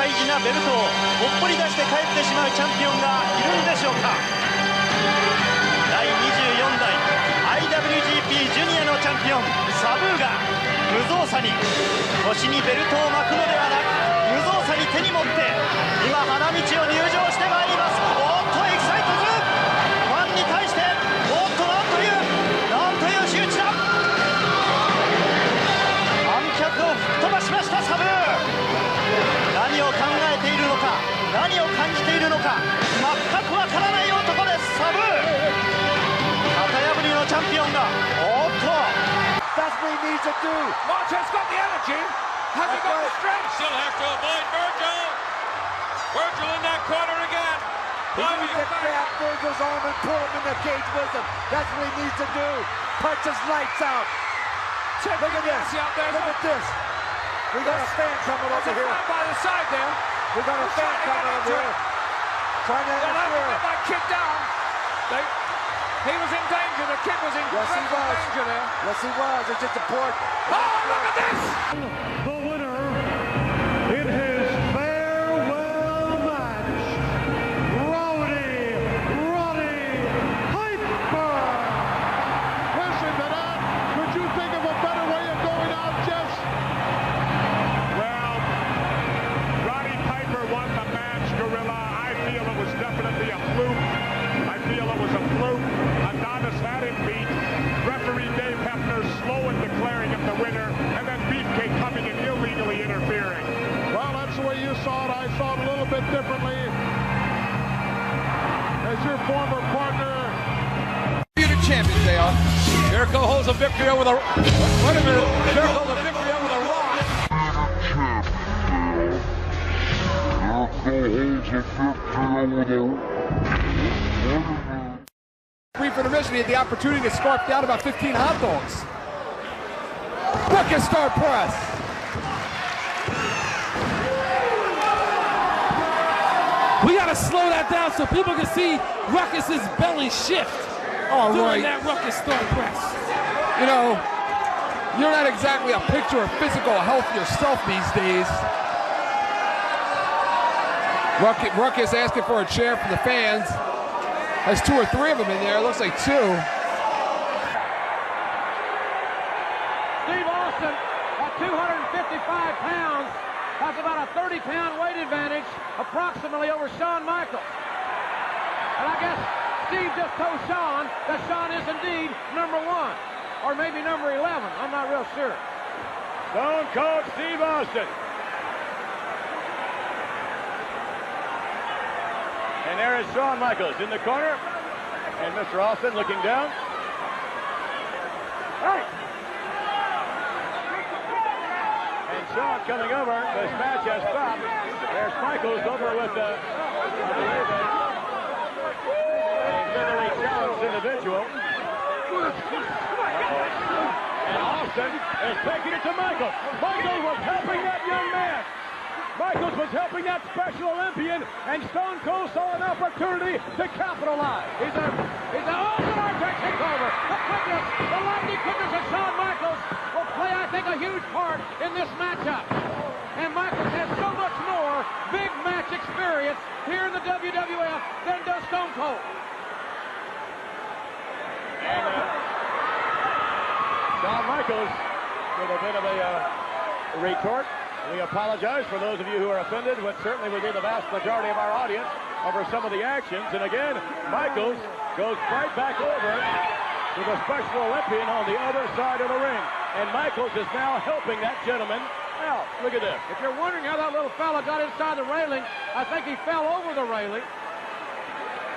大事なベルトをほっぽり出して帰ってしまうチャンピオンがいるんでしょうか。第24代 IWGP ジュニアのチャンピオンサブーが無造作に腰にベルトを巻くのではなく、無造作に手に持って今花道を入場してまいります。おっとエキサイトズ、ファンに対しておっとなんという仕打ちだ。観客を吹っ飛ばしましたサブー。何を考えているのか、何を感じているのか、全くわからない男ですサブー。型破りのチャンピオンがおっと That's what he needs to do. Macho's got the energy. Has he got the strength? Still has to avoid Virgil. Virgil in that corner again. He needs to grab Virgil's arm and pull him in the cage with him. That's what he needs to do. Punch his lights out. Look at this. Look at this. We got a fan coming over here. By the side there. We got a fan coming over here. Trying to interfere. Let that kid down. He was in danger. The kid was in danger there. Yes, he was. It's just a port. Oh, look at this! The winner in his farewell match, Roddy Piper. Question to that, could you think of a better way of going out, Jess? Well, Roddy Piper won the match, Gorilla. I feel it was definitely a fluke. I feel it was a fluke. Adonis had him beat. Referee Dave Hefner slow in declaring him the winner, and then Beefcake coming and illegally interfering. Well, that's the way you saw it. I saw it a little bit differently. As your former partner. Champions they are. Jericho holds a victory over the... Wait a minute. Jericho holds a victory over the Rock. Brief intermission, he had the opportunity to scarf down about 15 hot dogs. Ruckus star press. We gotta slow that down so people can see Ruckus's belly shift during that Ruckus star press. You know, you're not exactly a picture of physical health yourself these days. Ruckus asking for a chair from the fans. Has 2 or 3 of them in there. It looks like 2. Steve Austin, at 255 pounds, has about a 30-pound weight advantage, approximately over Shawn Michaels. And I guess Steve just told Shawn that Shawn is indeed number 1, or maybe number 11. I'm not real sure. Stone Cold Steve Austin. And there is Shawn Michaels in the corner. And Mr. Austin looking down. Hey! And Shawn coming over. This match has stopped. There's Michaels over with a mentally challenged individual. And Austin is taking it to Michaels. Michaels was helping that young man. Michaels was helping that Special Olympian, and Stone Cold saw an opportunity to capitalize. He's an Undertaker takes over. The quickness, the lightning quickness of Shawn Michaels will play, I think, a huge part in this matchup. And Michaels has so much more big match experience here in the WWF than does Stone Cold. And Shawn Michaels with a bit of a retort. We apologize for those of you who are offended, which certainly would be the vast majority of our audience, over some of the actions. And again, Michaels goes right back over to the Special Olympian on the other side of the ring. And Michaels is now helping that gentleman out. Look at this. If you're wondering how that little fella got inside the railing, I think he fell over the railing.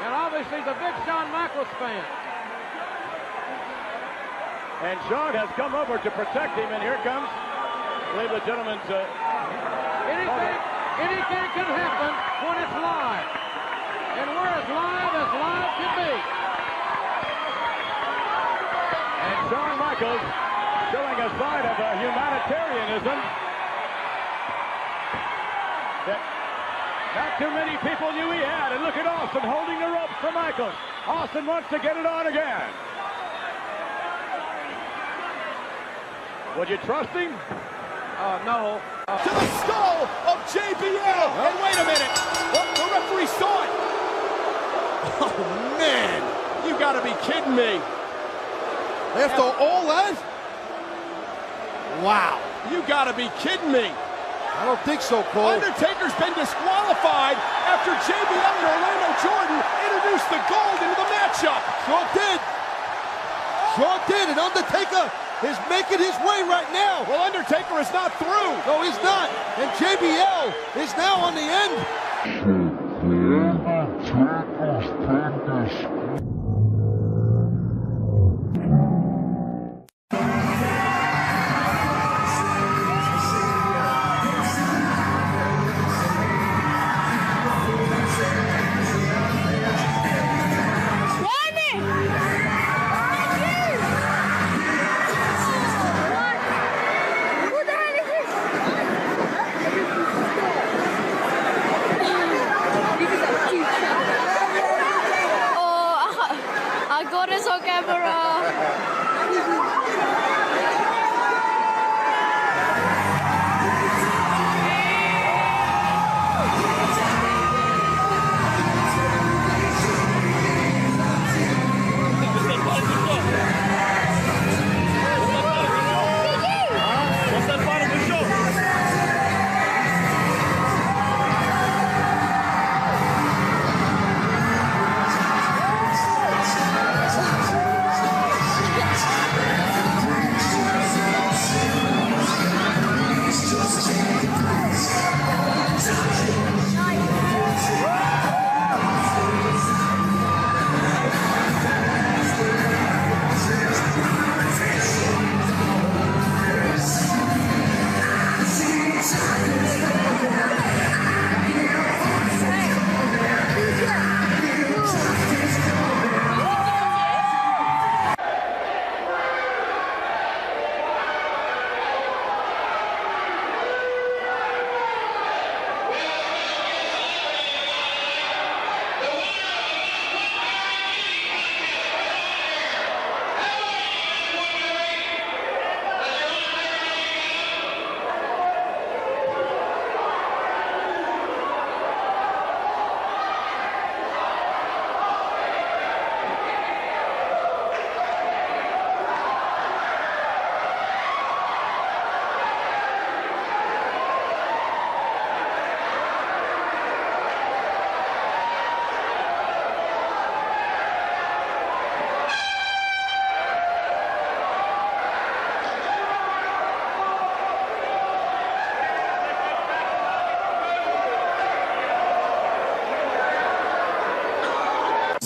And obviously he's a big Shawn Michaels fan. And Shawn has come over to protect him, and here comes, I believe the gentleman's... Anything can happen when it's live. And we're as live can be. And Shawn Michaels showing a side of humanitarianism that not too many people knew he had. And look at Austin holding the ropes for Michaels. Austin wants to get it on again. Would you trust him? No. To the skull of JBL. gotta be kidding me. After all that? Wow. You gotta be kidding me. I don't think so, Cole. Undertaker's been disqualified after JBL and Orlando Jordan introduced the gold into the matchup. Sure did. Sure did. And Undertaker is making his way right now. Well, Undertaker is not through. No, he's not. And JBL is now on the end.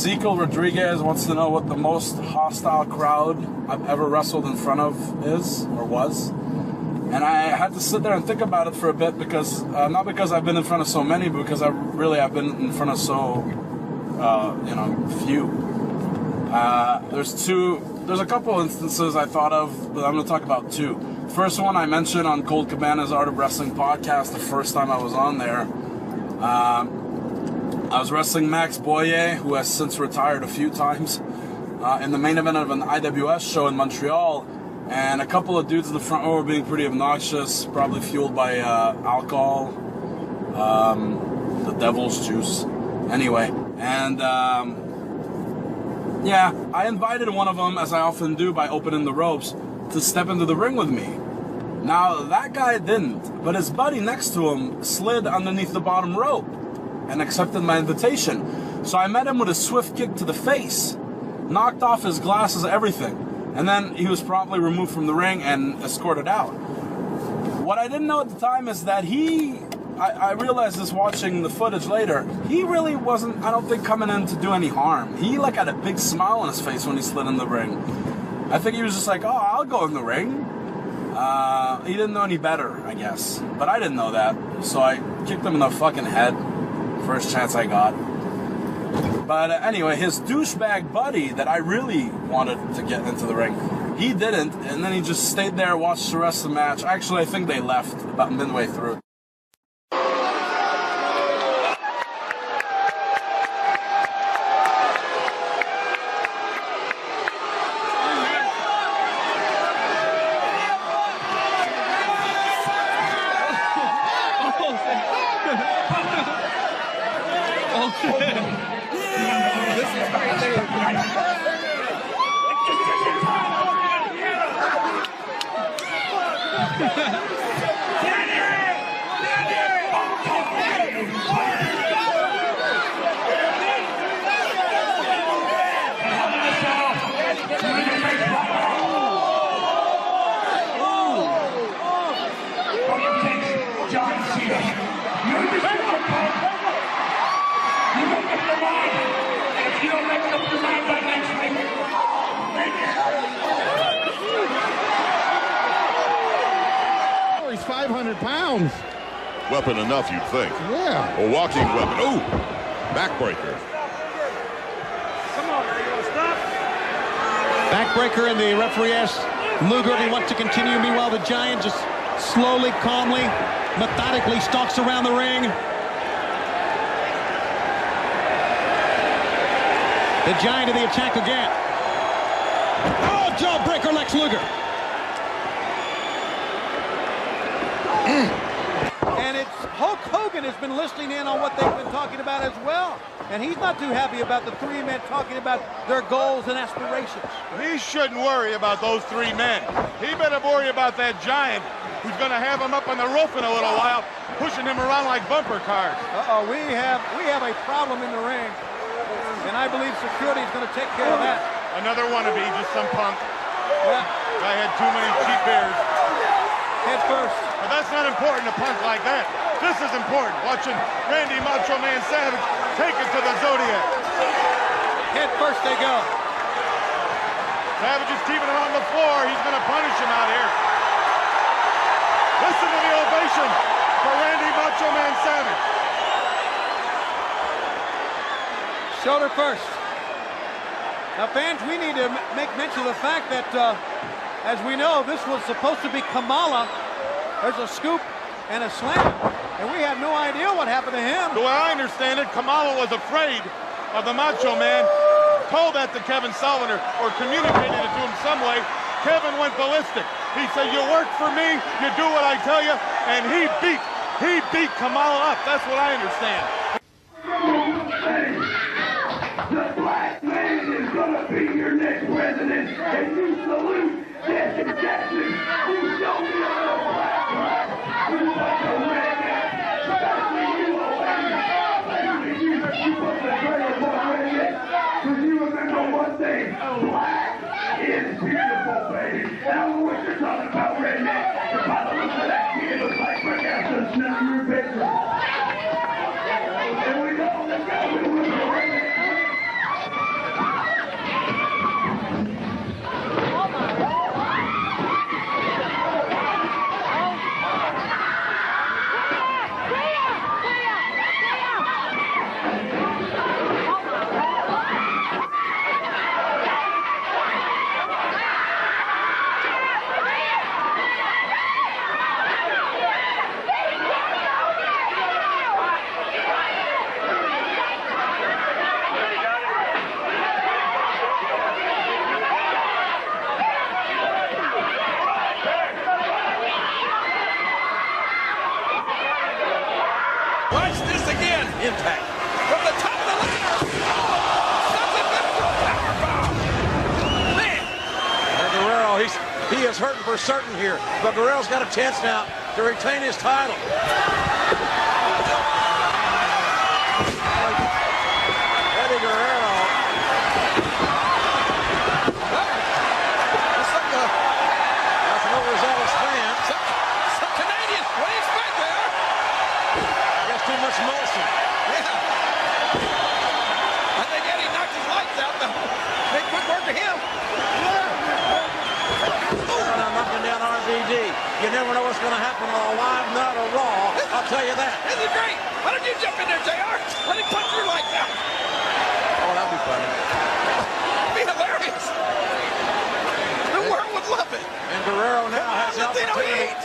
Ezekiel Rodriguez wants to know what the most hostile crowd I've ever wrestled in front of is, or was. And I had to sit there and think about it for a bit because, not because I've been in front of so many, but because I've been in front of so, few. There's a couple instances I thought of, but I'm going to talk about two. First one I mentioned on Colt Cabana's Art of Wrestling podcast the first time I was on there. I was wrestling Max Boyer, who has since retired a few times, in the main event of an IWS show in Montreal, and a couple of dudes in the front row were being pretty obnoxious, probably fueled by alcohol, the devil's juice, anyway, and I invited one of them, as I often do by opening the ropes, to step into the ring with me. Now, that guy didn't, but his buddy next to him slid underneath the bottom rope and accepted my invitation. So I met him with a swift kick to the face, knocked off his glasses, everything, and then he was promptly removed from the ring and escorted out. What I didn't know at the time is that I realized this watching the footage later, he really wasn't, I don't think, coming in to do any harm. He had a big smile on his face when he slid in the ring. I think he was just like, oh, I'll go in the ring. He didn't know any better, I guess. But I didn't know that, so I kicked him in the fucking head. First chance I got. But anyway, his douchebag buddy that I really wanted to get into the ring, he didn't, and then he just stayed there, watched the rest of the match. Actually, I think they left about midway through. This is crazy. Well, weapon enough, you'd think. Yeah. A walking weapon. Ooh, backbreaker. Come on, are you going to stop? Backbreaker, and the referee asks Luger if he wants to continue. Meanwhile, the Giant just slowly, calmly, methodically stalks around the ring. The Giant to the attack again. Oh, jawbreaker, Lex Luger. And it's Hulk Hogan has been listening in on what they've been talking about as well. And he's not too happy about the three men talking about their goals and aspirations. He shouldn't worry about those three men. He better worry about that Giant who's going to have him up on the roof in a little while, pushing him around like bumper cars. Uh-oh, we have a problem in the ring. And I believe security is going to take care of that. Another wannabe, just some punk. Yeah. Guy had too many cheap beers. Head first. But that's not important, a punk like that. This is important, watching Randy Macho Man Savage take it to the Zodiac. Head first they go. Savage is keeping him on the floor. He's going to punish him out here. Listen to the ovation for Randy Macho Man Savage. Shoulder first. Now, fans, we need to make mention of the fact that, as we know, this was supposed to be Kamala. There's a scoop and a slam, and we had no idea what happened to him. The way I understand it, Kamala was afraid of the Macho Man, told that to Kevin Sullivan or communicated it to him some way. Kevin went ballistic. He said, you work for me, you do what I tell you, and he beat Kamala up. That's what I understand. The black man is gonna be your next president, and you salute Jesse Jackson, who showed me on the black rock. You bunch of rednecks, especially you, Aidan. You put the trailers on rednecks, because you remember one thing, black is beautiful, baby. And I don't know what you're talking about, redneck. If I look at that kid, it looks like Rick Aston's not your picture. And we go, let's go, we're the redneck. Impact from the top of the ladder. Oh, such a powerbomb. Man. And Guerrero, he is hurting for certain here, but Guerrero's got a chance now to retain his title. Eddie Guerrero. That's an overzealous fan. Some Canadian. What do you expect there? I guess too much motion. I think Eddie knocked his lights out, though. Hey, quick work to him. Now knocking down RVD. You never know what's going to happen on a live nut or Raw. I'll tell you that. This is great. Why don't you jump